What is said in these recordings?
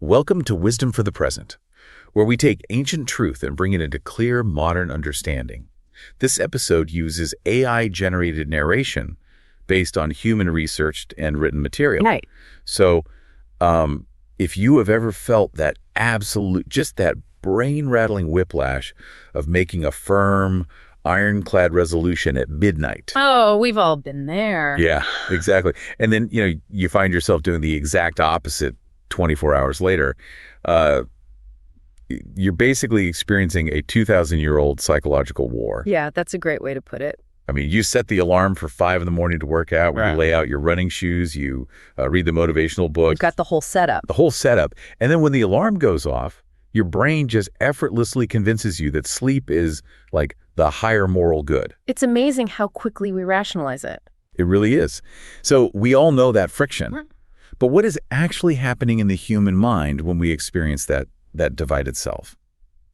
Welcome to Wisdom for the Present, where we take ancient truth and bring it into clear, modern understanding. This episode uses AI-generated narration based on human-researched and written material. Right. So, if you have ever felt that just that brain-rattling whiplash of making a firm, ironclad resolution at midnight. Oh, we've all been there. Yeah, exactly. And then, you find yourself doing the exact opposite 24 hours later. You're basically experiencing a 2,000-year-old psychological war. Yeah, that's a great way to put it. I mean, you set the alarm for 5 in the morning to work out. Right. You lay out your running shoes. You read the motivational book. You've got the whole setup. The whole setup. And then when the alarm goes off, your brain just effortlessly convinces you that sleep is like the higher moral good. It's amazing how quickly we rationalize it. It really is. So we all know that friction. But what is actually happening in the human mind when we experience that divided self?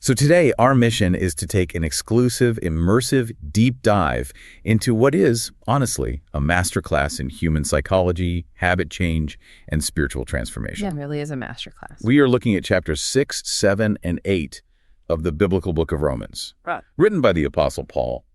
So today, our mission is to take an exclusive, immersive, deep dive into what is, honestly, a masterclass in human psychology, habit change, and spiritual transformation. Yeah, it really is a masterclass. We are looking at chapters 6, 7, and 8 of the biblical book of Romans, Right. written by the Apostle Paul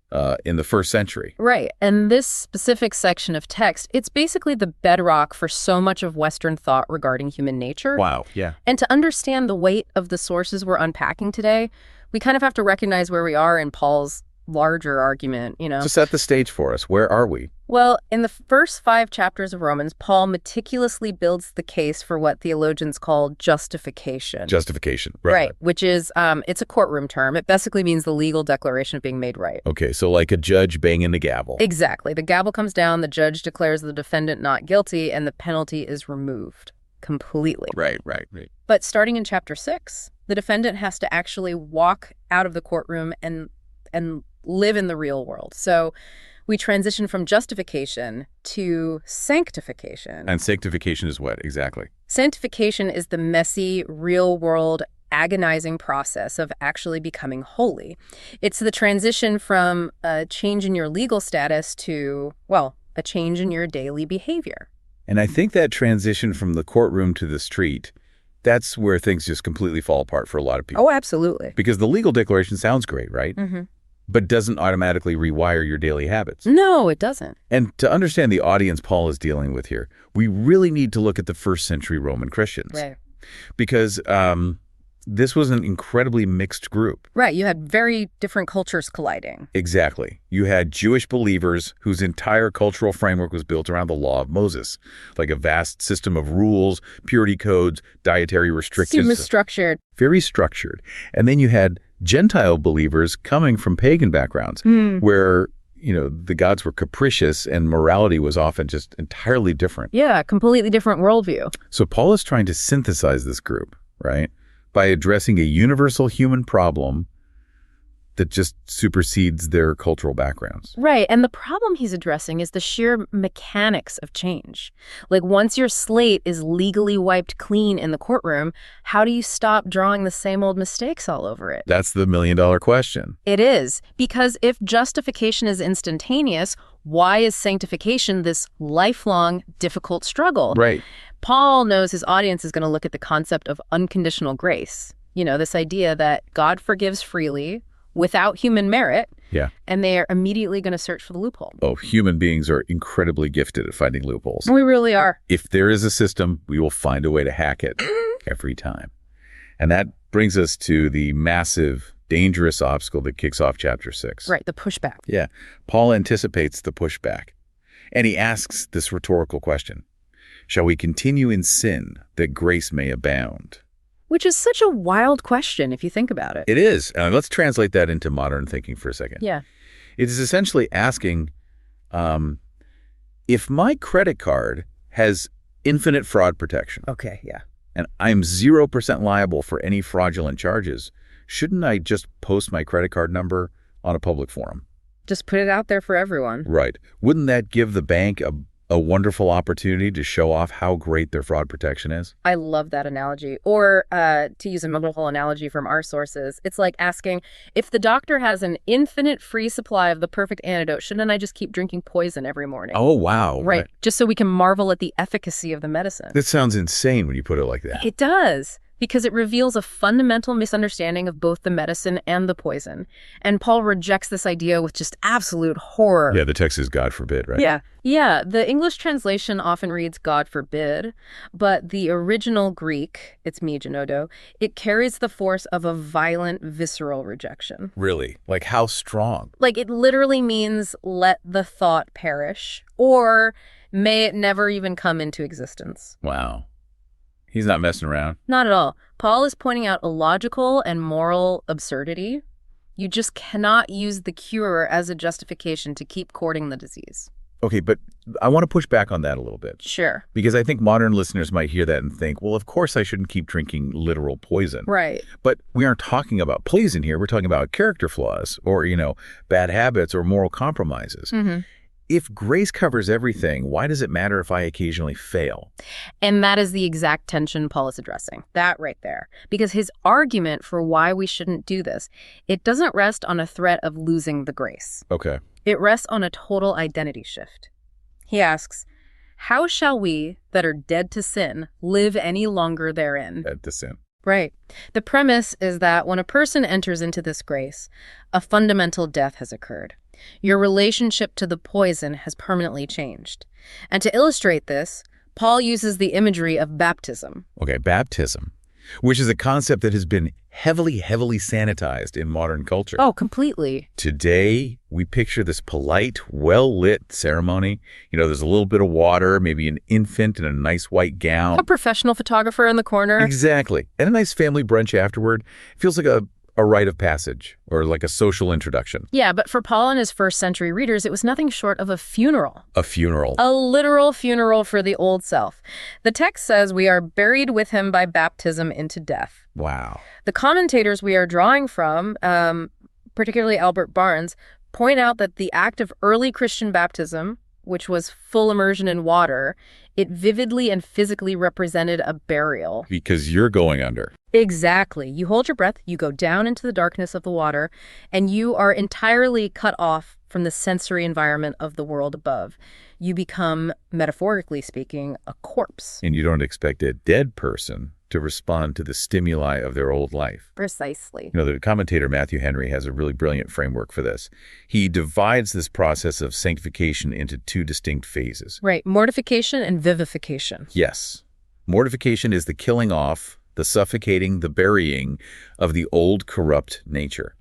in the first century. Right. And this specific section of text, it's basically the bedrock for so much of Western thought regarding human nature. Wow, yeah. And to understand the weight of the sources we're unpacking today, we kind of have to recognize where we are in Paul's larger argument, So set the stage for us. Where are we? Well, in the first 5 chapters of Romans, Paul meticulously builds the case for what theologians call justification. Justification, Right, which is, it's a courtroom term. It basically means the legal declaration of being made right. Okay, so like a judge banging the gavel. Exactly. The gavel comes down, the judge declares the defendant not guilty, and the penalty is removed completely. Right. But starting in chapter 6, the defendant has to actually walk out of the courtroom and live in the real world. So we transition from justification to sanctification. And sanctification is what, exactly? Sanctification is the messy, real-world, agonizing process of actually becoming holy. It's the transition from a change in your legal status to, well, a change in your daily behavior. And I think that transition from the courtroom to the street, that's where things just completely fall apart for a lot of people. Oh, absolutely. Because the legal declaration sounds great, right? Mm-hmm. But doesn't automatically rewire your daily habits. No, it doesn't. And to understand the audience Paul is dealing with here, we really need to look at the first century Roman Christians. Right. Because this was an incredibly mixed group. Right. You had very different cultures colliding. Exactly. You had Jewish believers whose entire cultural framework was built around the law of Moses, like a vast system of rules, purity codes, dietary restrictions. Super structured. Very structured. And then you had Gentile believers coming from pagan backgrounds where, the gods were capricious and morality was often just entirely different. Yeah, completely different worldview. So Paul is trying to synthesize this group, right, by addressing a universal human problem that just supersedes their cultural backgrounds. Right. And the problem he's addressing is the sheer mechanics of change. Like, once your slate is legally wiped clean in the courtroom, how do you stop drawing the same old mistakes all over it? That's the million-dollar question. It is. Because if justification is instantaneous, why is sanctification this lifelong, difficult struggle? Right. Paul knows his audience is going to look at the concept of unconditional grace. This idea that God forgives freely, without human merit, yeah, and they are immediately going to search for the loophole. Oh, human beings are incredibly gifted at finding loopholes. We really are. If there is a system, we will find a way to hack it every time. And that brings us to the massive, dangerous obstacle that kicks off chapter 6. Right, the pushback. Yeah, Paul anticipates the pushback. And he asks this rhetorical question: shall we continue in sin that grace may abound? Which is such a wild question if you think about it. It is. Let's translate that into modern thinking for a second. Yeah. It is essentially asking, if my credit card has infinite fraud protection. Okay, yeah. And I'm 0% liable for any fraudulent charges, shouldn't I just post my credit card number on a public forum? Just put it out there for everyone. Right. Wouldn't that give the bank a wonderful opportunity to show off how great their fraud protection is? I love that analogy. Or to use a wonderful analogy from our sources, it's like asking, if the doctor has an infinite free supply of the perfect antidote, shouldn't I just keep drinking poison every morning? Oh, wow. Right. Just so we can marvel at the efficacy of the medicine. That sounds insane when you put it like that. It does. because it reveals a fundamental misunderstanding of both the medicine and the poison. And Paul rejects this idea with just absolute horror. Yeah, the text is God forbid, right? Yeah, the English translation often reads God forbid, but the original Greek, it's me, Genodo, it carries the force of a violent, visceral rejection. Really? Like how strong? Like it literally means let the thought perish, or may it never even come into existence. Wow. He's not messing around. Not at all. Paul is pointing out a logical and moral absurdity. You just cannot use the cure as a justification to keep courting the disease. Okay, but I want to push back on that a little bit. Sure. Because I think modern listeners might hear that and think, well, of course I shouldn't keep drinking literal poison. Right. But we aren't talking about poison here. We're talking about character flaws or, bad habits or moral compromises. Mm-hmm. If grace covers everything, why does it matter if I occasionally fail? And that is the exact tension Paul is addressing. That right there. Because his argument for why we shouldn't do this, it doesn't rest on a threat of losing the grace. Okay. It rests on a total identity shift. He asks, how shall we that are dead to sin live any longer therein? Dead to sin. Right. The premise is that when a person enters into this grace, a fundamental death has occurred. Your relationship to the poison has permanently changed. And to illustrate this, Paul uses the imagery of baptism. Okay, baptism, which is a concept that has been heavily sanitized in modern culture. Oh, completely. Today, we picture this polite, well-lit ceremony. There's a little bit of water, maybe an infant in a nice white gown. A professional photographer in the corner. Exactly. And a nice family brunch afterward. It feels like a rite of passage or like a social introduction. Yeah, but for Paul and his first century readers, it was nothing short of a funeral. A funeral. A literal funeral for the old self. The text says we are buried with him by baptism into death. Wow. The commentators we are drawing from, particularly Albert Barnes, point out that the act of early Christian baptism, which was full immersion in water, it vividly and physically represented a burial. Because you're going under. Exactly. You hold your breath, you go down into the darkness of the water, and you are entirely cut off from the sensory environment of the world above. You become, metaphorically speaking, a corpse. And you don't expect a dead person to respond to the stimuli of their old life. Precisely. The commentator Matthew Henry has a really brilliant framework for this. He divides this process of sanctification into two distinct phases. Right. Mortification and vivification. Yes. Mortification is the killing off, the suffocating, the burying of the old corrupt nature.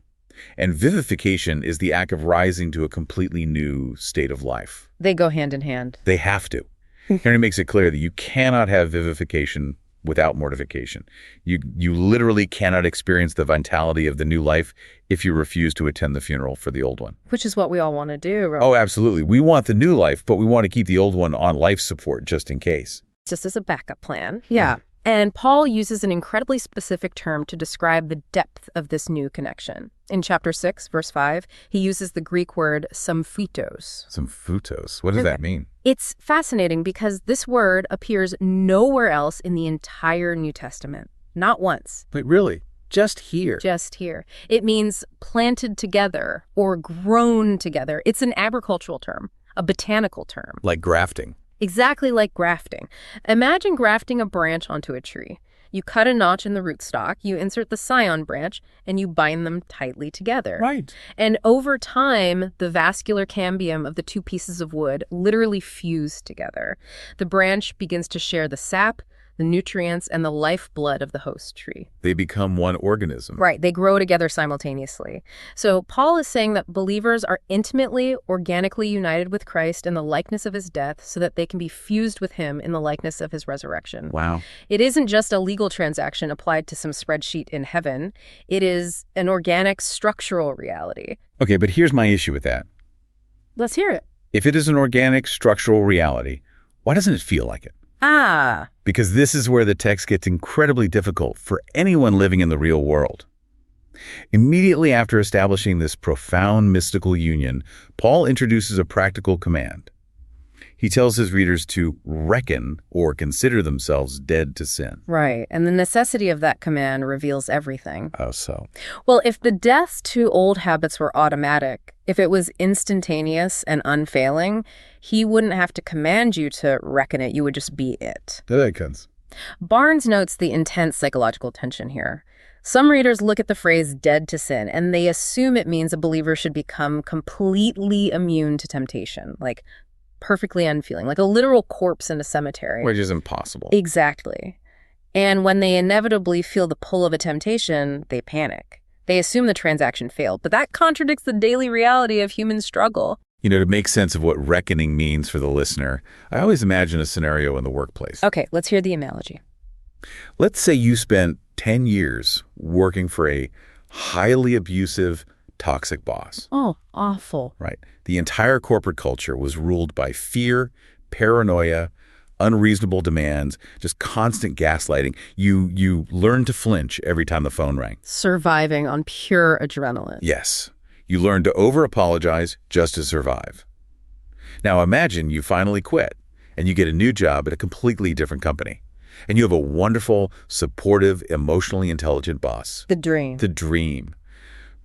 And vivification is the act of rising to a completely new state of life. They go hand in hand. They have to. Henry makes it clear that you cannot have vivification without mortification. You literally cannot experience the vitality of the new life if you refuse to attend the funeral for the old one. Which is what we all want to do, right? Oh, absolutely. We want the new life, but we want to keep the old one on life support just in case. Just as a backup plan. Yeah. And Paul uses an incredibly specific term to describe the depth of this new connection. In chapter 6, verse 5, he uses the Greek word symphytos. Symphytos? What does that mean? It's fascinating because this word appears nowhere else in the entire New Testament. Not once. Wait, really? Just here? Just here. It means planted together or grown together. It's an agricultural term, a botanical term. Like grafting. Exactly like grafting. Imagine grafting a branch onto a tree. You cut a notch in the rootstock, you insert the scion branch, and you bind them tightly together. Right. And over time, the vascular cambium of the two pieces of wood literally fuse together. The branch begins to share the sap, the nutrients, and the lifeblood of the host tree. They become one organism. Right. They grow together simultaneously. So Paul is saying that believers are intimately, organically united with Christ in the likeness of his death so that they can be fused with him in the likeness of his resurrection. Wow. It isn't just a legal transaction applied to some spreadsheet in heaven. It is an organic, structural reality. Okay, but here's my issue with that. Let's hear it. If it is an organic, structural reality, why doesn't it feel like it? Because this is where the text gets incredibly difficult for anyone living in the real world. Immediately after establishing this profound mystical union, Paul introduces a practical command. He tells his readers to reckon or consider themselves dead to sin. Right, and the necessity of that command reveals everything. How so? Well, if the death to old habits were automatic, if it was instantaneous and unfailing, he wouldn't have to command you to reckon it, you would just be it. That makes sense. Barnes notes the intense psychological tension here. Some readers look at the phrase dead to sin, and they assume it means a believer should become completely immune to temptation, like perfectly unfeeling, like a literal corpse in a cemetery. Which is impossible. Exactly. And when they inevitably feel the pull of a temptation, they panic. They assume the transaction failed, but that contradicts the daily reality of human struggle. To make sense of what reckoning means for the listener, I always imagine a scenario in the workplace. Okay, let's hear the analogy. Let's say you spent 10 years working for a highly abusive, toxic boss. Oh, awful. Right. The entire corporate culture was ruled by fear, paranoia, unreasonable demands, just constant gaslighting. You learned to flinch every time the phone rang. Surviving on pure adrenaline. Yes. You learned to over-apologize just to survive. Now imagine you finally quit and you get a new job at a completely different company. And you have a wonderful, supportive, emotionally intelligent boss. The dream. The dream.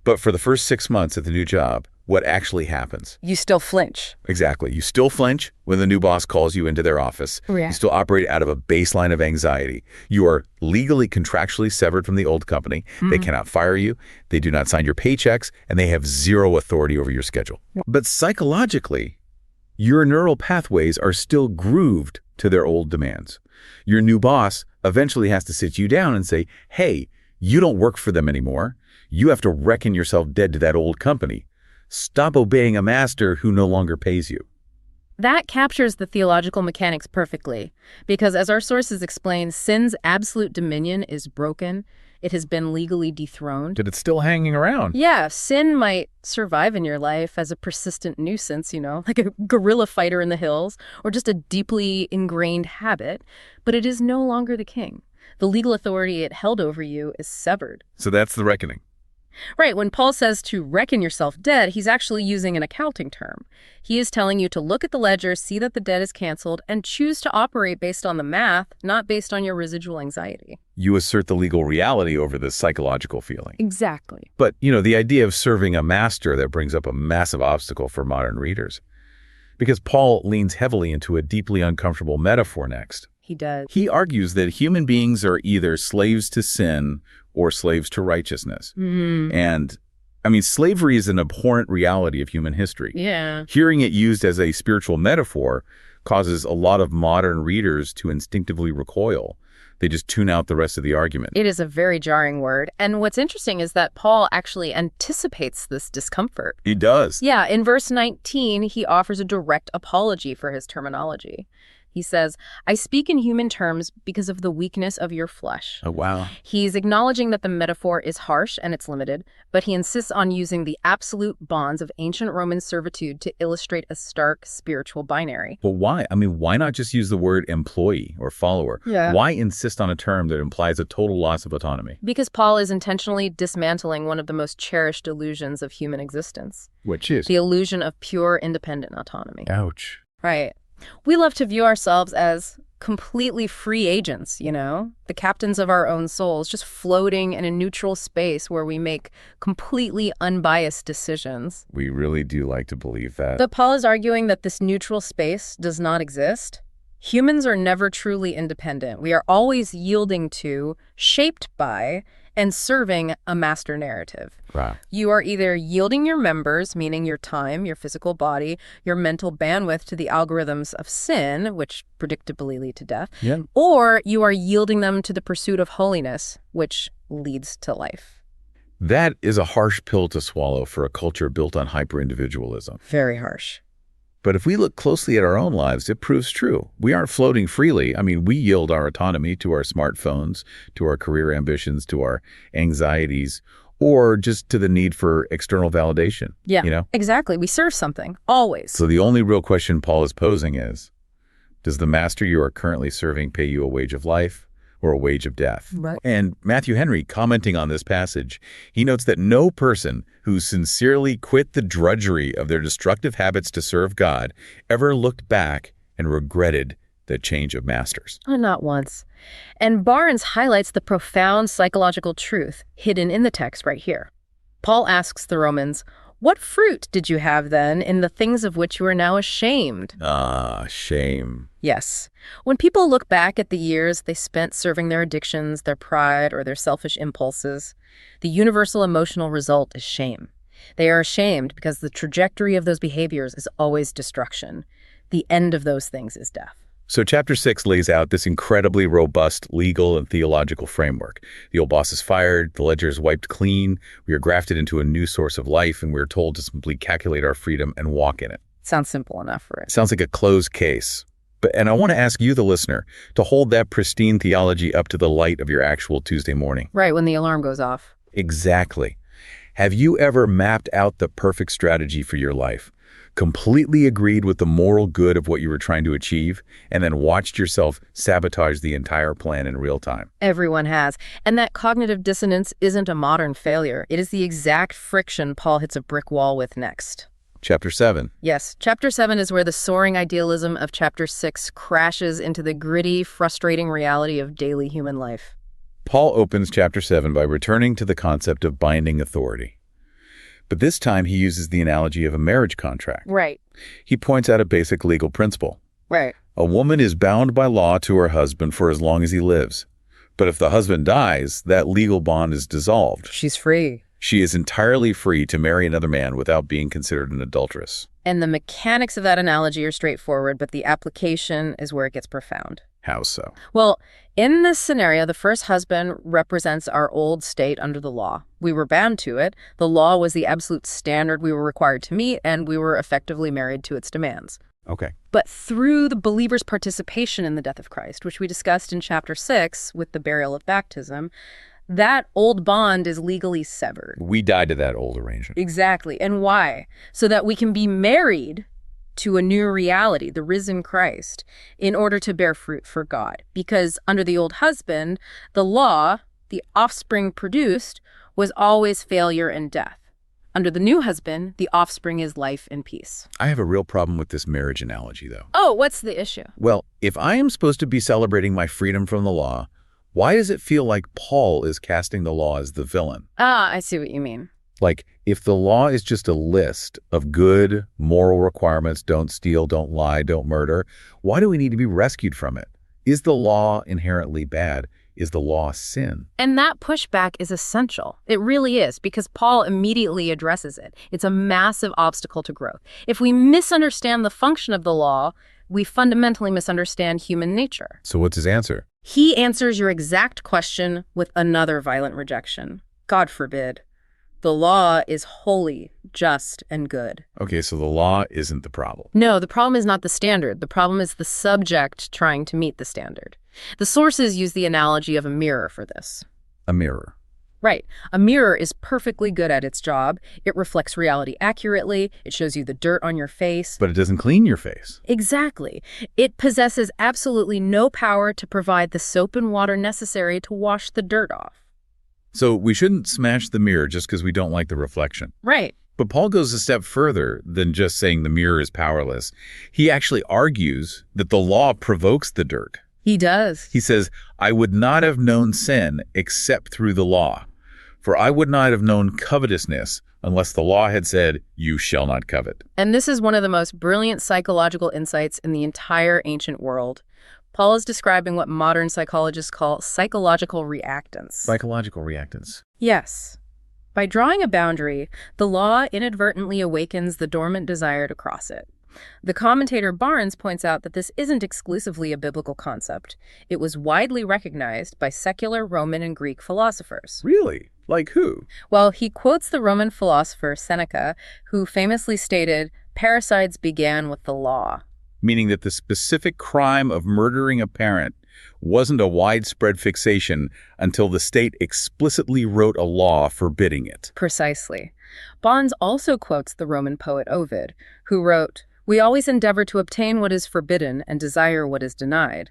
But for the first 6 months at the new job, what actually happens? You still flinch. Exactly. You still flinch when the new boss calls you into their office. Yeah. You still operate out of a baseline of anxiety. You are legally, contractually severed from the old company. They cannot fire you. They do not sign your paychecks, and they have zero authority over your schedule. But psychologically, your neural pathways are still grooved to their old demands. Your new boss eventually has to sit you down and say, hey, you don't work for them anymore. You have to reckon yourself dead to that old company. Stop obeying a master who no longer pays you. That captures the theological mechanics perfectly, because as our sources explain, sin's absolute dominion is broken. It has been legally dethroned. But it's still hanging around. Yeah, sin might survive in your life as a persistent nuisance, like a guerrilla fighter in the hills, or just a deeply ingrained habit, but it is no longer the king. The legal authority it held over you is severed. So that's the reckoning. Right, when Paul says to reckon yourself dead, he's actually using an accounting term. He is telling you to look at the ledger, see that the debt is canceled, and choose to operate based on the math, not based on your residual anxiety. You assert the legal reality over the psychological feeling. Exactly. But, the idea of serving a master, that brings up a massive obstacle for modern readers. Because Paul leans heavily into a deeply uncomfortable metaphor next. He does. He argues that human beings are either slaves to sin or slaves to righteousness. And, slavery is an abhorrent reality of human history. Yeah. Hearing it used as a spiritual metaphor causes a lot of modern readers to instinctively recoil. They just tune out the rest of the argument. It is a very jarring word. And what's interesting is that Paul actually anticipates this discomfort. He does. Yeah, in verse 19, he offers a direct apology for his terminology. He says, I speak in human terms because of the weakness of your flesh. Oh, wow. He's acknowledging that the metaphor is harsh and it's limited, but he insists on using the absolute bonds of ancient Roman servitude to illustrate a stark spiritual binary. But why? Why not just use the word employee or follower? Yeah. Why insist on a term that implies a total loss of autonomy? Because Paul is intentionally dismantling one of the most cherished illusions of human existence. Which is? The illusion of pure independent autonomy. Ouch. Right. We love to view ourselves as completely free agents, the captains of our own souls, just floating in a neutral space where we make completely unbiased decisions. We really do like to believe that. But Paul is arguing that this neutral space does not exist. Humans are never truly independent. We are always yielding to, shaped by, and serving a master narrative. Wow. You are either yielding your members, meaning your time, your physical body, your mental bandwidth to the algorithms of sin, which predictably lead to death, or you are yielding them to the pursuit of holiness, which leads to life. That is a harsh pill to swallow for a culture built on hyper-individualism. Very harsh. But if we look closely at our own lives, it proves true. We aren't floating freely. We yield our autonomy to our smartphones, to our career ambitions, to our anxieties, or just to the need for external validation. Yeah, exactly. We serve something, always. So the only real question Paul is posing is, does the master you are currently serving pay you a wage of life or a wage of death? Right. And Matthew Henry, commenting on this passage, he notes that no person who sincerely quit the drudgery of their destructive habits to serve God ever looked back and regretted the change of masters. Not once. And Barnes highlights the profound psychological truth hidden in the text right here. Paul asks the Romans, What fruit did you have then in the things of which you are now ashamed? Ah, shame. Yes. When people look back at the years they spent serving their addictions, their pride, or their selfish impulses, the universal emotional result is shame. They are ashamed because the trajectory of those behaviors is always destruction. The end of those things is death. So chapter 6 lays out this incredibly robust legal and theological framework. The old boss is fired, the ledger is wiped clean, we are grafted into a new source of life, and we're told to simply calculate our freedom and walk in it. Sounds simple enough for it. Sounds like a closed case. And I want to ask you, the listener, to hold that pristine theology up to the light of your actual Tuesday morning. Right, when the alarm goes off. Exactly. Have you ever mapped out the perfect strategy for your life? Completely agreed with the moral good of what you were trying to achieve, and then watched yourself sabotage the entire plan in real time? Everyone has. And that cognitive dissonance isn't a modern failure. It is the exact friction Paul hits a brick wall with next. Chapter 7. Yes, chapter 7 is where the soaring idealism of chapter 6 crashes into the gritty, frustrating reality of daily human life. Paul opens chapter 7 by returning to the concept of binding authority. But this time he uses the analogy of a marriage contract. Right. He points out a basic legal principle. Right. A woman is bound by law to her husband for as long as he lives. But if the husband dies, that legal bond is dissolved. She's free. She is entirely free to marry another man without being considered an adulteress. And the mechanics of that analogy are straightforward, but the application is where it gets profound. How so? Well, in this scenario, the first husband represents our old state under the law. We were bound to it. The law was the absolute standard we were required to meet, and we were effectively married to its demands. Okay. But through the believer's participation in the death of Christ, which we discussed in chapter 6 with the burial of baptism, that old bond is legally severed. We died to that old arrangement. Exactly. And why? So that we can be married to a new reality, the risen Christ, in order to bear fruit for God. Because under the old husband, the law, the offspring produced, was always failure and death. Under the new husband, the offspring is life and peace. I have a real problem with this marriage analogy, though. Oh, what's the issue? Well, if I am supposed to be celebrating my freedom from the law, why does it feel like Paul is casting the law as the villain? Ah, I see what you mean. Like, if the law is just a list of good moral requirements, don't steal, don't lie, don't murder, why do we need to be rescued from it? Is the law inherently bad? Is the law sin? And that pushback is essential. It really is, because Paul immediately addresses it. It's a massive obstacle to growth. If we misunderstand the function of the law, we fundamentally misunderstand human nature. So what's his answer? He answers your exact question with another violent rejection. God forbid. The law is holy, just, and good. Okay, so the law isn't the problem. No, the problem is not the standard. The problem is the subject trying to meet the standard. The sources use the analogy of a mirror for this. A mirror. Right. A mirror is perfectly good at its job. It reflects reality accurately. It shows you the dirt on your face. But it doesn't clean your face. Exactly. It possesses absolutely no power to provide the soap and water necessary to wash the dirt off. So we shouldn't smash the mirror just because we don't like the reflection. Right. But Paul goes a step further than just saying the mirror is powerless. He actually argues that the law provokes the dirt. He does. He says, I would not have known sin except through the law. For I would not have known covetousness unless the law had said, you shall not covet. And this is one of the most brilliant psychological insights in the entire ancient world. Paul is describing what modern psychologists call psychological reactance. Psychological reactance. Yes. By drawing a boundary, the law inadvertently awakens the dormant desire to cross it. The commentator Barnes points out that this isn't exclusively a biblical concept. It was widely recognized by secular Roman and Greek philosophers. Really? Like who? Well, he quotes the Roman philosopher Seneca, who famously stated, "Parricides began with the law." Meaning that the specific crime of murdering a parent wasn't a widespread fixation until the state explicitly wrote a law forbidding it. Precisely. Barnes also quotes the Roman poet Ovid, who wrote, "We always endeavor to obtain what is forbidden and desire what is denied.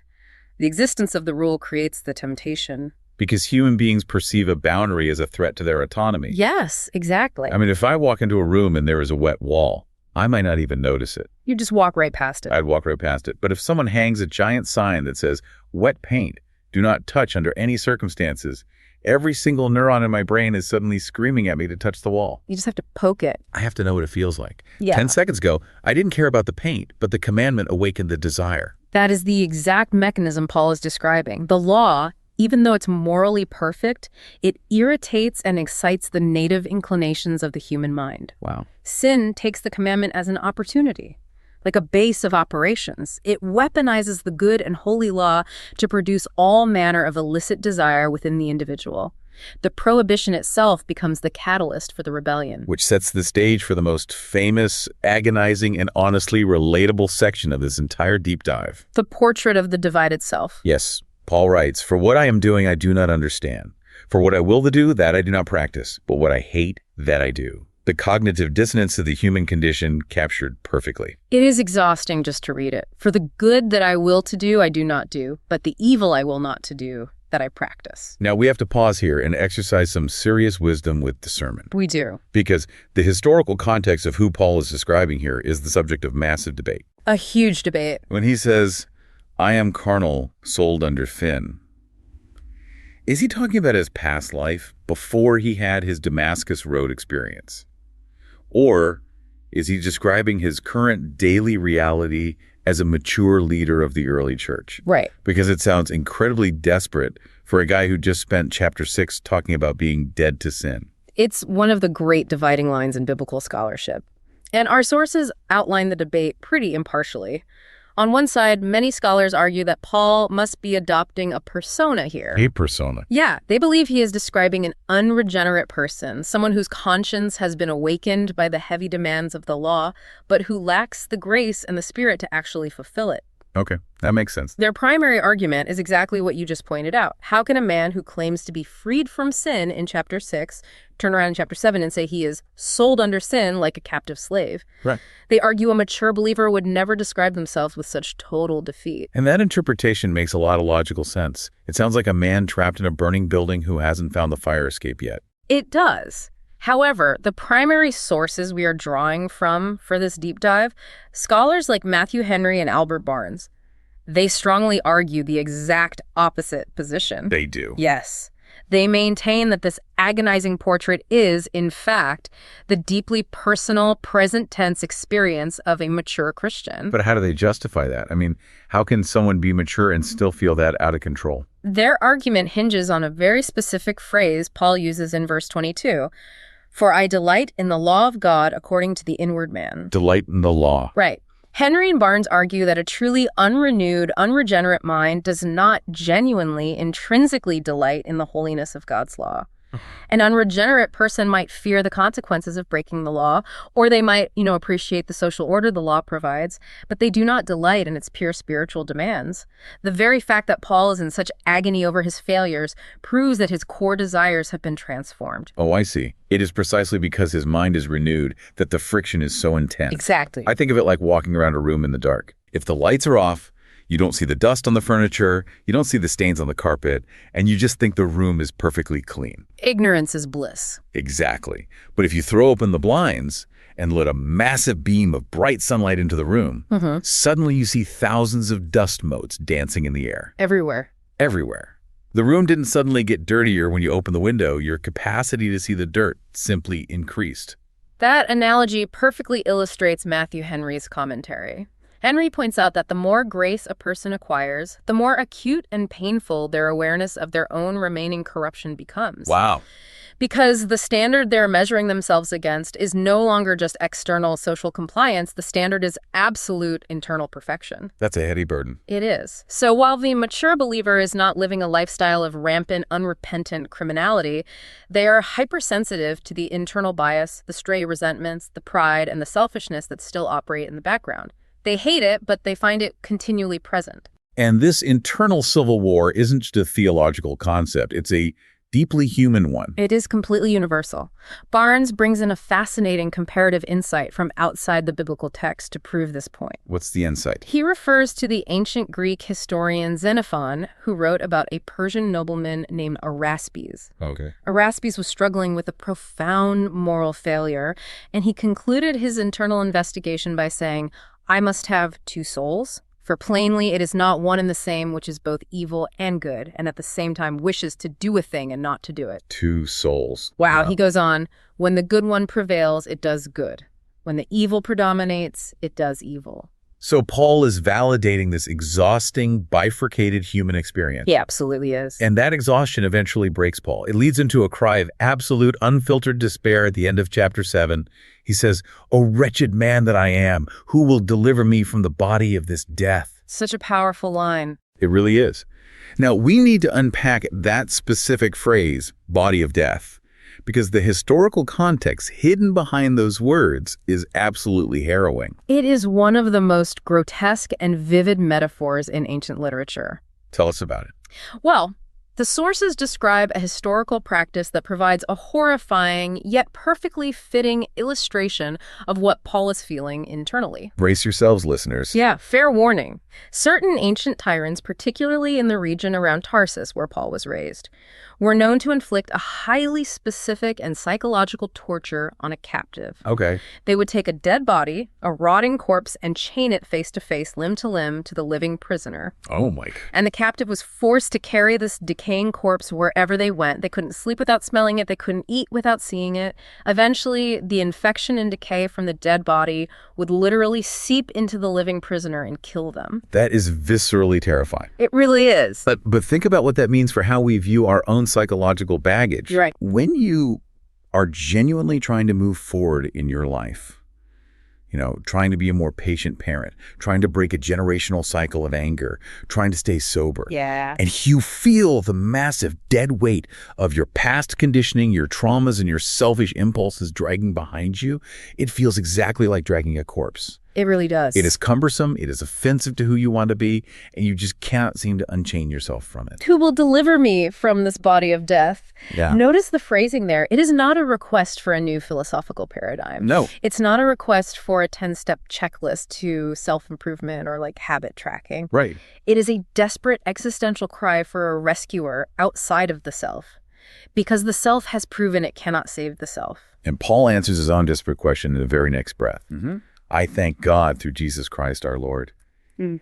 The existence of the rule creates the temptation." Because human beings perceive a boundary as a threat to their autonomy. Yes, exactly. I mean, if I walk into a room and there is a wet wall, I might not even notice it. You just walk right past it. I'd walk right past it. But if someone hangs a giant sign that says, wet paint, do not touch under any circumstances, Every single neuron in my brain is suddenly screaming at me to touch the wall. You just have to poke it. I have to know what it feels like. Yeah. 10 seconds ago, I didn't care about the paint, but the commandment awakened the desire. That is the exact mechanism Paul is describing. The law, even though it's morally perfect, it irritates and excites the native inclinations of the human mind. Wow. Sin takes the commandment as an opportunity, like a base of operations. It weaponizes the good and holy law to produce all manner of illicit desire within the individual. The prohibition itself becomes the catalyst for the rebellion. Which sets the stage for the most famous, agonizing, and honestly relatable section of this entire deep dive. The portrait of the divided self. Yes, Paul writes, "For what I am doing I do not understand. For what I will to do, that I do not practice. But what I hate, that I do." The cognitive dissonance of the human condition captured perfectly. It is exhausting just to read it. For the good that I will to do, I do not do, but the evil I will not to do, that I practice. Now we have to pause here and exercise some serious wisdom with discernment. We do. Because the historical context of who Paul is describing here is the subject of massive debate. A huge debate. When he says, "I am carnal, sold under fin," is he talking about his past life before he had his Damascus Road experience? Or is he describing his current daily reality as a mature leader of the early church? Right. Because it sounds incredibly desperate for a guy who just spent chapter 6 talking about being dead to sin. It's one of the great dividing lines in biblical scholarship. And our sources outline the debate pretty impartially. On one side, many scholars argue that Paul must be adopting a persona here. A persona. Yeah, they believe he is describing an unregenerate person, someone whose conscience has been awakened by the heavy demands of the law, but who lacks the grace and the spirit to actually fulfill it. Okay, that makes sense. Their primary argument is exactly what you just pointed out. How can a man who claims to be freed from sin in chapter 6 turn around in chapter 7 and say he is sold under sin like a captive slave? Right. They argue a mature believer would never describe themselves with such total defeat. And that interpretation makes a lot of logical sense. It sounds like a man trapped in a burning building who hasn't found the fire escape yet. It does. However, the primary sources we are drawing from for this deep dive, scholars like Matthew Henry and Albert Barnes, they strongly argue the exact opposite position. They do. Yes. They maintain that this agonizing portrait is, in fact, the deeply personal, present-tense experience of a mature Christian. But how do they justify that? I mean, how can someone be mature and still feel that out of control? Their argument hinges on a very specific phrase Paul uses in verse 22. "For I delight in the law of God according to the inward man." Delight in the law. Right. Henry and Barnes argue that a truly unrenewed, unregenerate mind does not genuinely, intrinsically delight in the holiness of God's law. An unregenerate person might fear the consequences of breaking the law, or they might, appreciate the social order the law provides, but they do not delight in its pure spiritual demands. The very fact that Paul is in such agony over his failures proves that his core desires have been transformed. Oh, I see. It is precisely because his mind is renewed that the friction is so intense. Exactly. I think of it like walking around a room in the dark. If the lights are off, you don't see the dust on the furniture, you don't see the stains on the carpet, and you just think the room is perfectly clean. Ignorance is bliss. Exactly. But if you throw open the blinds and let a massive beam of bright sunlight into the room, suddenly you see thousands of dust motes dancing in the air. Everywhere. Everywhere. The room didn't suddenly get dirtier when you open the window. Your capacity to see the dirt simply increased. That analogy perfectly illustrates Matthew Henry's commentary. Henry points out that the more grace a person acquires, the more acute and painful their awareness of their own remaining corruption becomes. Wow. Because the standard they're measuring themselves against is no longer just external social compliance. The standard is absolute internal perfection. That's a heady burden. It is. So while the mature believer is not living a lifestyle of rampant, unrepentant criminality, they are hypersensitive to the internal bias, the stray resentments, the pride, and the selfishness that still operate in the background. They hate it, but they find it continually present. And this internal civil war isn't just a theological concept. It's a deeply human one. It is completely universal. Barnes brings in a fascinating comparative insight from outside the biblical text to prove this point. What's the insight? He refers to the ancient Greek historian Xenophon, who wrote about a Persian nobleman named Araspes. Okay. Araspes was struggling with a profound moral failure, and he concluded his internal investigation by saying, "I must have two souls, For plainly it is not one and the same which is both evil and good, and at the same time wishes to do a thing and not to do it. Two souls. Wow, he goes on, when the good one prevails, it does good. When the evil predominates, it does evil. So Paul is validating this exhausting, bifurcated human experience. He absolutely is. And that exhaustion eventually breaks Paul. It leads into a cry of absolute, unfiltered despair at the end of chapter 7. He says, "O wretched man that I am, who will deliver me from the body of this death?" Such a powerful line. It really is. Now, we need to unpack that specific phrase, body of death, because the historical context hidden behind those words is absolutely harrowing. It is one of the most grotesque and vivid metaphors in ancient literature. Tell us about it. Well, the sources describe a historical practice that provides a horrifying yet perfectly fitting illustration of what Paul is feeling internally. Brace yourselves, listeners. Yeah, fair warning. Certain ancient tyrants, particularly in the region around Tarsus where Paul was raised, were known to inflict a highly specific and psychological torture on a captive. Okay. They would take a dead body, a rotting corpse, and chain it face to face, limb to limb, to the living prisoner. Oh, Mike. And the captive was forced to carry this decaying corpse wherever they went. They couldn't sleep without smelling it. They couldn't eat without seeing it. Eventually, the infection and decay from the dead body would literally seep into the living prisoner and kill them. That is viscerally terrifying. It really is. But think about what that means for how we view our own psychological baggage. You're right. When you are genuinely trying to move forward in your life, trying to be a more patient parent, trying to break a generational cycle of anger, trying to stay sober. Yeah. And you feel the massive dead weight of your past conditioning, your traumas, and your selfish impulses dragging behind you, it feels exactly like dragging a corpse. It really does. It is cumbersome, it is offensive to who you want to be, and you just can't seem to unchain yourself from it. Who will deliver me from this body of death? Yeah. Notice the phrasing there. It is not a request for a new philosophical paradigm. No. It's not a request for a 10-step checklist to self-improvement or like habit tracking. Right. It is a desperate existential cry for a rescuer outside of the self, because the self has proven it cannot save the self. And Paul answers his own desperate question in the very next breath. Mm-hmm. I thank God through Jesus Christ our Lord.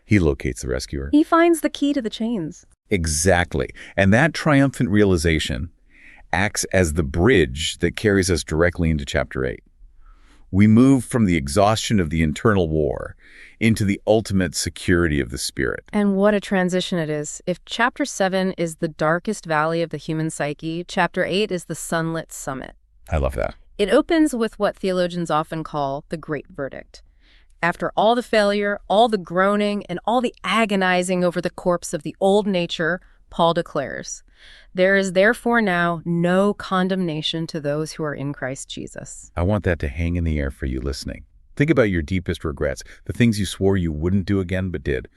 He locates the rescuer. He finds the key to the chains. Exactly. And that triumphant realization acts as the bridge that carries us directly into chapter 8. We move from the exhaustion of the internal war into the ultimate security of the spirit. And what a transition it is. If chapter 7 is the darkest valley of the human psyche, chapter 8 is the sunlit summit. I love that. It opens with what theologians often call the great verdict. After all the failure, all the groaning, and all the agonizing over the corpse of the old nature, Paul declares, "There is therefore now no condemnation to those who are in Christ Jesus." I want that to hang in the air for you listening. Think about your deepest regrets, the things you swore you wouldn't do again but did.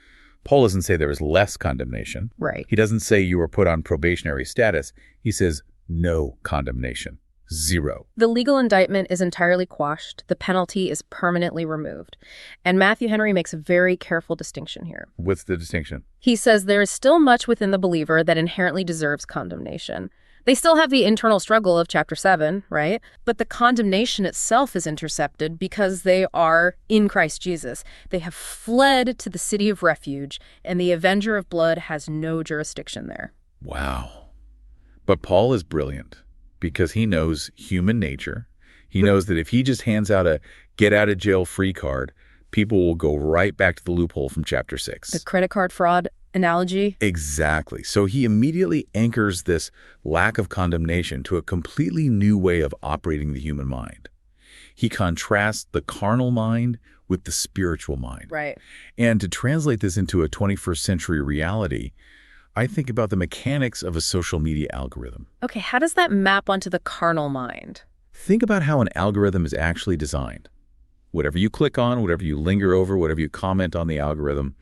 Paul doesn't say there is less condemnation. Right. He doesn't say you were put on probationary status. He says no condemnation. Zero. The legal indictment is entirely quashed. The penalty is permanently removed. And Matthew Henry makes a very careful distinction here. What's the distinction? He says there is still much within the believer that inherently deserves condemnation. They still have the internal struggle of chapter 7, right? But the condemnation itself is intercepted because they are in Christ Jesus. They have fled to the city of refuge, and the avenger of blood has no jurisdiction there. Wow. But Paul is brilliant because he knows human nature. He knows that if he just hands out a get-out-of-jail-free card, people will go right back to the loophole from chapter 6. The credit card fraud analogy? Exactly. So he immediately anchors this lack of condemnation to a completely new way of operating the human mind. He contrasts the carnal mind with the spiritual mind. Right. And to translate this into a 21st century reality, I think about the mechanics of a social media algorithm. Okay, how does that map onto the carnal mind? Think about how an algorithm is actually designed. Whatever you click on, whatever you linger over, whatever you comment on the algorithm,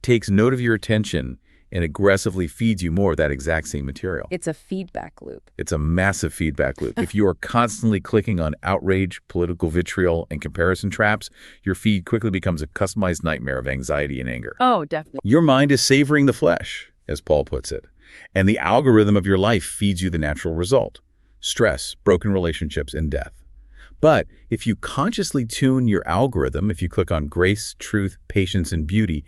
takes note of your attention and aggressively feeds you more of that exact same material. It's a feedback loop. It's a massive feedback loop. If you are constantly clicking on outrage, political vitriol, and comparison traps, your feed quickly becomes a customized nightmare of anxiety and anger. Oh, definitely. Your mind is savoring the flesh, as Paul puts it, and the algorithm of your life feeds you the natural result: stress, broken relationships, and death. But if you consciously tune your algorithm, if you click on grace, truth, patience, and beauty,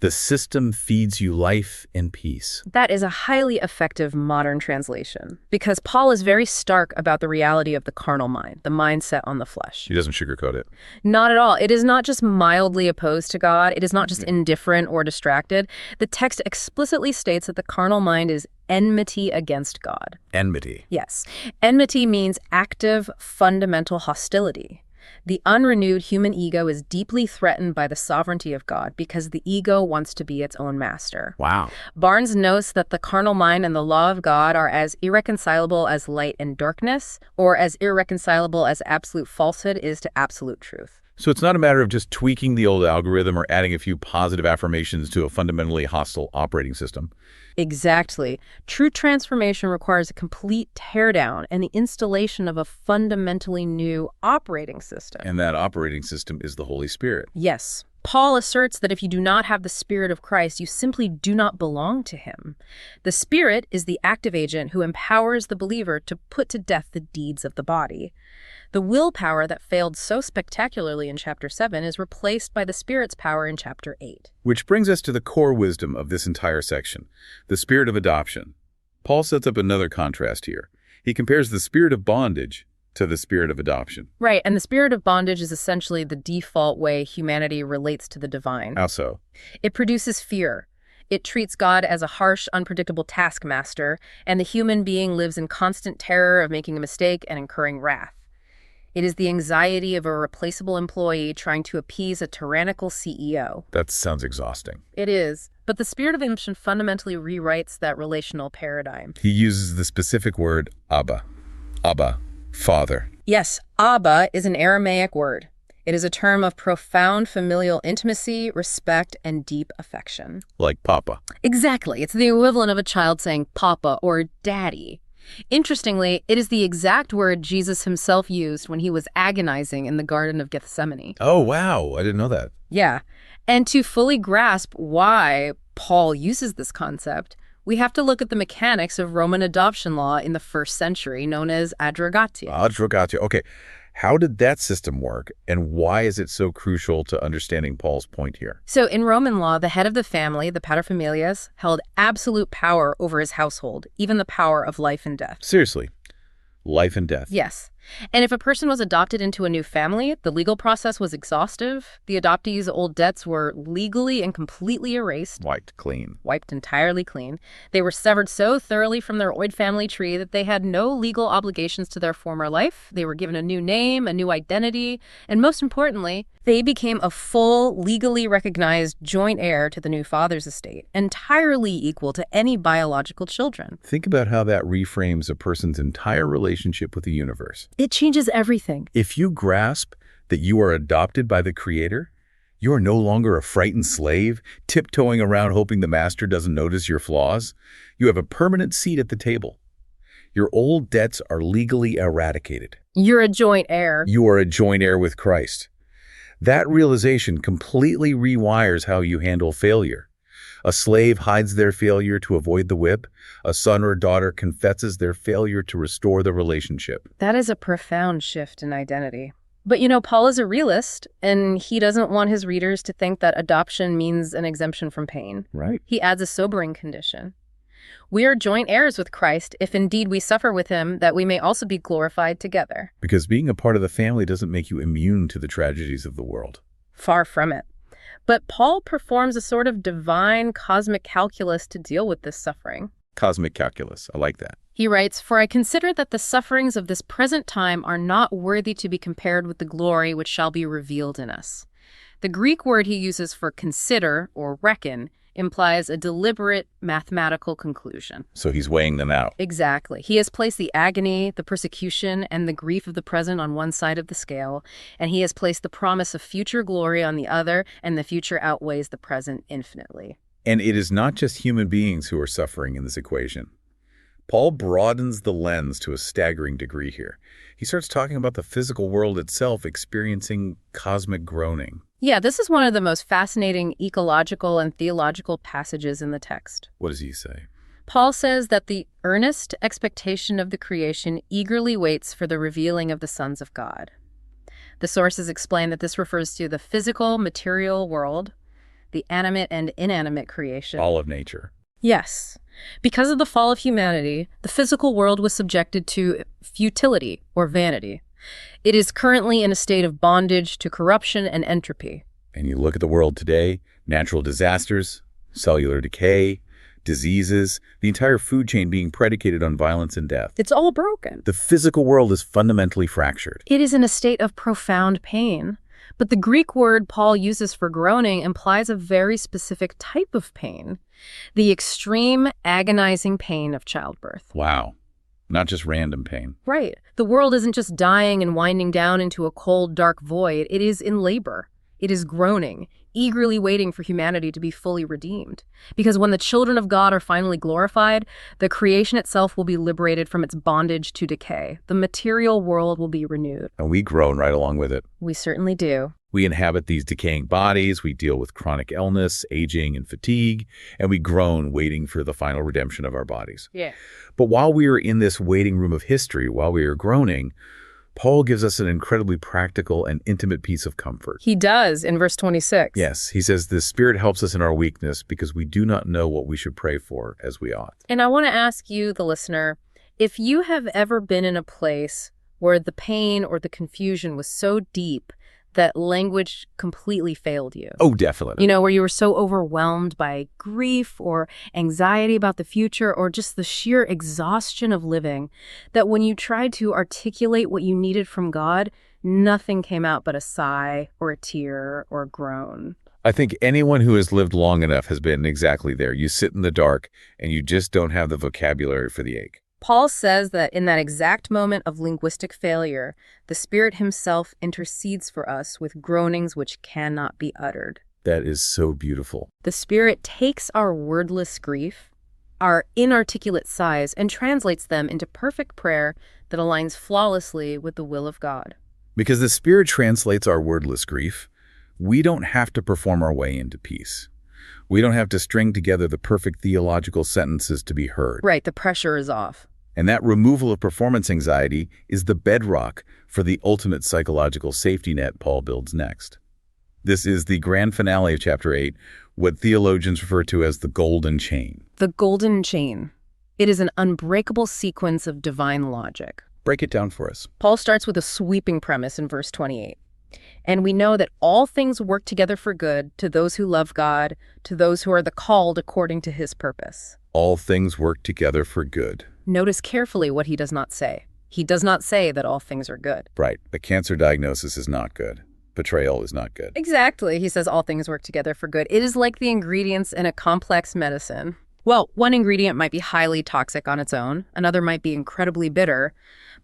The system feeds you life and peace. That is a highly effective modern translation, because Paul is very stark about the reality of the carnal mind, the mind set on the flesh. He doesn't sugarcoat it. Not at all. It is not just mildly opposed to God. It is not just indifferent or distracted. The text explicitly states that the carnal mind is enmity against God. Enmity. Yes. Enmity means active, fundamental hostility. The unrenewed human ego is deeply threatened by the sovereignty of God because the ego wants to be its own master. Wow. Barnes notes that the carnal mind and the law of God are as irreconcilable as light and darkness, or as irreconcilable as absolute falsehood is to absolute truth. So it's not a matter of just tweaking the old algorithm or adding a few positive affirmations to a fundamentally hostile operating system. Exactly. True transformation requires a complete teardown and the installation of a fundamentally new operating system. And that operating system is the Holy Spirit. Yes. Paul asserts that if you do not have the Spirit of Christ, you simply do not belong to him. The Spirit is the active agent who empowers the believer to put to death the deeds of the body. The willpower that failed so spectacularly in chapter 7 is replaced by the Spirit's power in chapter 8. Which brings us to the core wisdom of this entire section, the spirit of adoption. Paul sets up another contrast here. He compares the spirit of bondage to the spirit of adoption. Right, and the spirit of bondage is essentially the default way humanity relates to the divine. How so? It produces fear. It treats God as a harsh, unpredictable taskmaster, and the human being lives in constant terror of making a mistake and incurring wrath. It is the anxiety of a replaceable employee trying to appease a tyrannical CEO. That sounds exhausting. It is, but the spirit of adoption fundamentally rewrites that relational paradigm. He uses the specific word Abba. Abba, Father. Yes, Abba is an Aramaic word. It is a term of profound familial intimacy, respect, and deep affection. Like Papa. Exactly. It's the equivalent of a child saying Papa or Daddy. Interestingly, it is the exact word Jesus himself used when he was agonizing in the Garden of Gethsemane. Oh, wow. I didn't know that. Yeah. And to fully grasp why Paul uses this concept, we have to look at the mechanics of Roman adoption law in the first century, known as aggregatio. Aggregatio. Okay. How did that system work, and why is it so crucial to understanding Paul's point here? So in Roman law, the head of the family, the paterfamilias, held absolute power over his household, even the power of life and death. Seriously. Life and death. Yes. And if a person was adopted into a new family, the legal process was exhaustive. The adoptee's old debts were legally and completely erased. Wiped clean. Wiped entirely clean. They were severed so thoroughly from their Oid family tree that they had no legal obligations to their former life. They were given a new name, a new identity, and most importantly, they became a full, legally recognized joint heir to the new father's estate, entirely equal to any biological children. Think about how that reframes a person's entire relationship with the universe. It changes everything. If you grasp that you are adopted by the Creator, you are no longer a frightened slave, tiptoeing around hoping the master doesn't notice your flaws. You have a permanent seat at the table. Your old debts are legally eradicated. You're a joint heir. You are a joint heir with Christ. That realization completely rewires how you handle failure. A slave hides their failure to avoid the whip. A son or daughter confesses their failure to restore the relationship. That is a profound shift in identity. But Paul is a realist, and he doesn't want his readers to think that adoption means an exemption from pain. Right. He adds a sobering condition. We are joint heirs with Christ if indeed we suffer with him, that we may also be glorified together. Because being a part of the family doesn't make you immune to the tragedies of the world. Far from it. But Paul performs a sort of divine cosmic calculus to deal with this suffering. Cosmic calculus. I like that. He writes, "For I consider that the sufferings of this present time are not worthy to be compared with the glory which shall be revealed in us." The Greek word he uses for consider or reckon implies a deliberate mathematical conclusion. So he's weighing them out. Exactly. He has placed the agony, the persecution, and the grief of the present on one side of the scale, and he has placed the promise of future glory on the other, and the future outweighs the present infinitely. And it is not just human beings who are suffering in this equation. Paul broadens the lens to a staggering degree here. He starts talking about the physical world itself experiencing cosmic groaning. Yeah, this is one of the most fascinating ecological and theological passages in the text. What does he say? Paul says that the earnest expectation of the creation eagerly waits for the revealing of the sons of God. The sources explain that this refers to the physical, material world, the animate and inanimate creation. All of nature. Yes. Because of the fall of humanity, the physical world was subjected to futility or vanity. It is currently in a state of bondage to corruption and entropy. And you look at the world today, natural disasters, cellular decay, diseases, the entire food chain being predicated on violence and death. It's all broken. The physical world is fundamentally fractured. It is in a state of profound pain. But the Greek word Paul uses for groaning implies a very specific type of pain, the extreme, agonizing pain of childbirth. Wow. Not just random pain. Right. The world isn't just dying and winding down into a cold, dark void. It is in labor. It is groaning, eagerly waiting for humanity to be fully redeemed. Because when the children of God are finally glorified, the creation itself will be liberated from its bondage to decay. The material world will be renewed. And we groan right along with it. We certainly do. We inhabit these decaying bodies, we deal with chronic illness, aging, and fatigue, and we groan waiting for the final redemption of our bodies. Yeah. But while we are in this waiting room of history, while we are groaning, Paul gives us an incredibly practical and intimate piece of comfort. He does in verse 26. Yes, he says, the Spirit helps us in our weakness because we do not know what we should pray for as we ought. And I want to ask you, the listener, if you have ever been in a place where the pain or the confusion was so deep that language completely failed you. Oh, definitely. You know, where you were so overwhelmed by grief or anxiety about the future or just the sheer exhaustion of living that when you tried to articulate what you needed from God, nothing came out but a sigh or a tear or a groan. I think anyone who has lived long enough has been exactly there. You sit in the dark and you just don't have the vocabulary for the ache. Paul says that in that exact moment of linguistic failure, the Spirit himself intercedes for us with groanings which cannot be uttered. That is so beautiful. The Spirit takes our wordless grief, our inarticulate sighs, and translates them into perfect prayer that aligns flawlessly with the will of God. Because the Spirit translates our wordless grief, we don't have to perform our way into peace. We don't have to string together the perfect theological sentences to be heard. Right, the pressure is off. And that removal of performance anxiety is the bedrock for the ultimate psychological safety net Paul builds next. This is the grand finale of chapter 8, what theologians refer to as the golden chain. The golden chain. It is an unbreakable sequence of divine logic. Break it down for us. Paul starts with a sweeping premise in verse 28. And we know that all things work together for good to those who love God, to those who are the called according to his purpose. All things work together for good. Notice carefully what he does not say. He does not say that all things are good. Right. A cancer diagnosis is not good. Betrayal is not good. Exactly. He says all things work together for good. It is like the ingredients in a complex medicine. Well, one ingredient might be highly toxic on its own. Another might be incredibly bitter.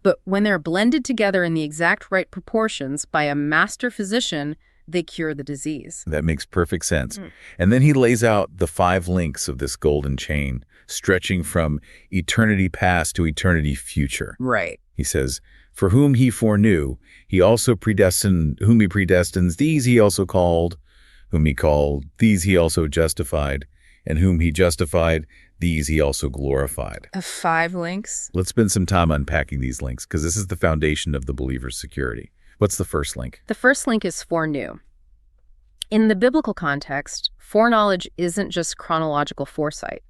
But when they're blended together in the exact right proportions by a master physician, they cure the disease. That makes perfect sense. And then he lays out the 5 links of this golden chain, stretching from eternity past to eternity future. Right. He says, for whom he foreknew, he also predestined, whom he predestines, these he also called, whom he called, these he also justified, and whom he justified, these he also glorified. 5 links? Let's spend some time unpacking these links, because this is the foundation of the believer's security. What's the first link? The first link is foreknew. In the biblical context, foreknowledge isn't just chronological foresight.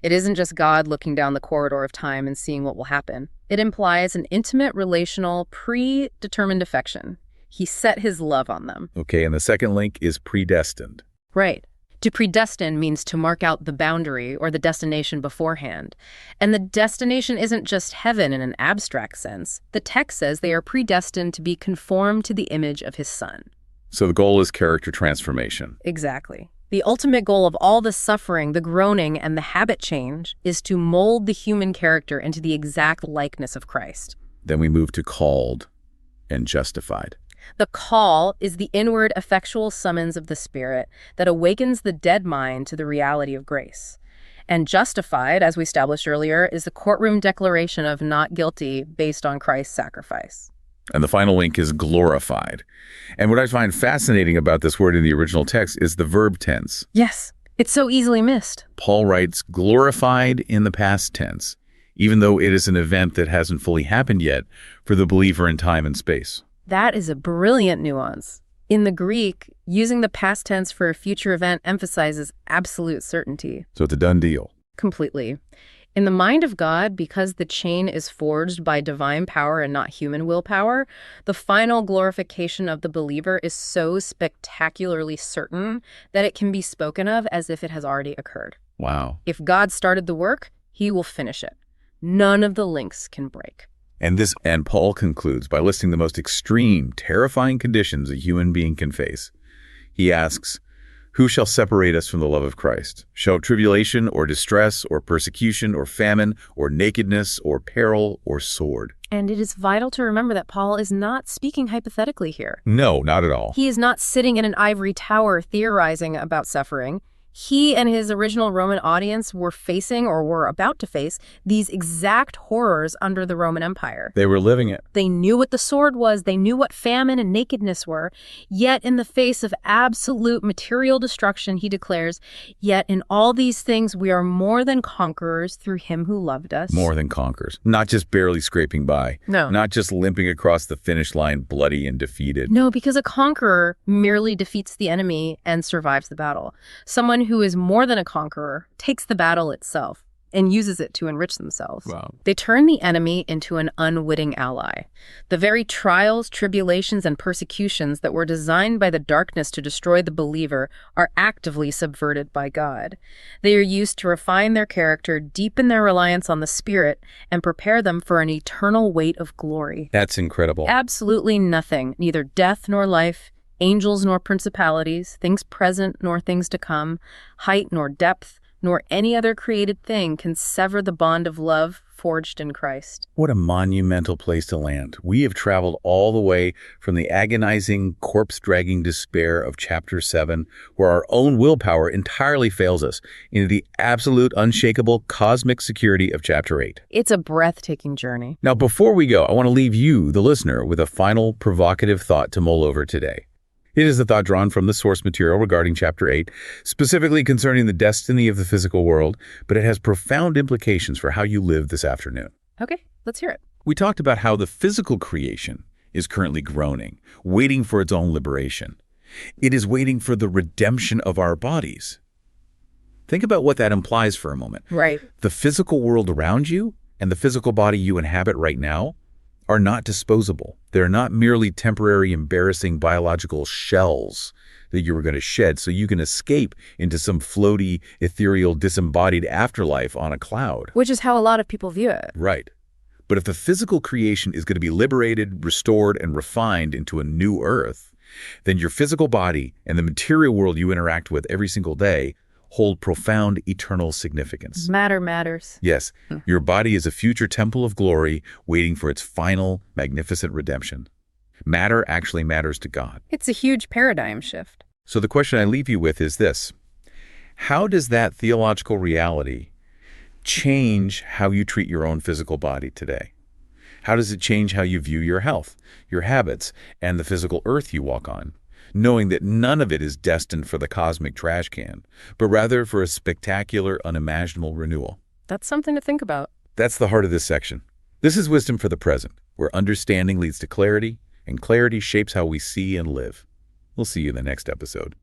It isn't just God looking down the corridor of time and seeing what will happen. It implies an intimate, relational, predetermined affection. He set his love on them. Okay, and the second link is predestined. Right. To predestine means to mark out the boundary or the destination beforehand. And the destination isn't just heaven in an abstract sense. The text says they are predestined to be conformed to the image of his Son. So the goal is character transformation. Exactly. The ultimate goal of all the suffering, the groaning, and the habit change is to mold the human character into the exact likeness of Christ. Then we move to called and justified. The call is the inward effectual summons of the Spirit that awakens the dead mind to the reality of grace. And justified, as we established earlier, is the courtroom declaration of not guilty based on Christ's sacrifice. And the final link is glorified. And what I find fascinating about this word in the original text is the verb tense. Yes, it's so easily missed. Paul writes glorified in the past tense, even though it is an event that hasn't fully happened yet for the believer in time and space. That is a brilliant nuance. In the Greek, using the past tense for a future event emphasizes absolute certainty. So it's a done deal. Completely. In the mind of God, because the chain is forged by divine power and not human willpower, the final glorification of the believer is so spectacularly certain that it can be spoken of as if it has already occurred. Wow. If God started the work, he will finish it. None of the links can break. And Paul concludes by listing the most extreme, terrifying conditions a human being can face. He asks, "Who shall separate us from the love of Christ? Shall tribulation or distress or persecution or famine or nakedness or peril or sword?" And it is vital to remember that Paul is not speaking hypothetically here. No, not at all. He is not sitting in an ivory tower theorizing about suffering. He and his original Roman audience were facing, or were about to face, these exact horrors under the Roman Empire. They were living it. They knew what the sword was. They knew what famine and nakedness were. Yet in the face of absolute material destruction, he declares, "Yet in all these things we are more than conquerors through him who loved us." More than conquerors. Not just barely scraping by. No. Not just limping across the finish line bloody and defeated. No, because a conqueror merely defeats the enemy and survives the battle. Someone who is more than a conqueror takes the battle itself and uses it to enrich themselves. Wow. They turn the enemy into an unwitting ally. The very trials, tribulations, and persecutions that were designed by the darkness to destroy the believer are actively subverted by God. They are used to refine their character, deepen their reliance on the Spirit, and prepare them for an eternal weight of glory. That's incredible. Absolutely nothing, neither death nor life, angels nor principalities, things present nor things to come, height nor depth, nor any other created thing can sever the bond of love forged in Christ. What a monumental place to land. We have traveled all the way from the agonizing, corpse-dragging despair of chapter 7, where our own willpower entirely fails us, into the absolute, unshakable, cosmic security of chapter 8. It's a breathtaking journey. Now, before we go, I want to leave you, the listener, with a final provocative thought to mull over today. It is a thought drawn from the source material regarding chapter 8, specifically concerning the destiny of the physical world, but it has profound implications for how you live this afternoon. Okay, let's hear it. We talked about how the physical creation is currently groaning, waiting for its own liberation. It is waiting for the redemption of our bodies. Think about what that implies for a moment. Right. The physical world around you and the physical body you inhabit right now are not disposable. They're not merely temporary, embarrassing biological shells that you were going to shed so you can escape into some floaty, ethereal, disembodied afterlife on a cloud. Which is how a lot of people view it. Right. But if the physical creation is going to be liberated, restored, and refined into a new earth, then your physical body and the material world you interact with every single day hold profound eternal significance. Matter matters. Yes, your body is a future temple of glory waiting for its final, magnificent redemption. Matter actually matters to God. It's a huge paradigm shift. So the question I leave you with is this: how does that theological reality change how you treat your own physical body today? How does it change how you view your health, your habits, and the physical earth you walk on, knowing that none of it is destined for the cosmic trash can, but rather for a spectacular, unimaginable renewal? That's something to think about. That's the heart of this section. This is Wisdom for the Present, where understanding leads to clarity, and clarity shapes how we see and live. We'll see you in the next episode.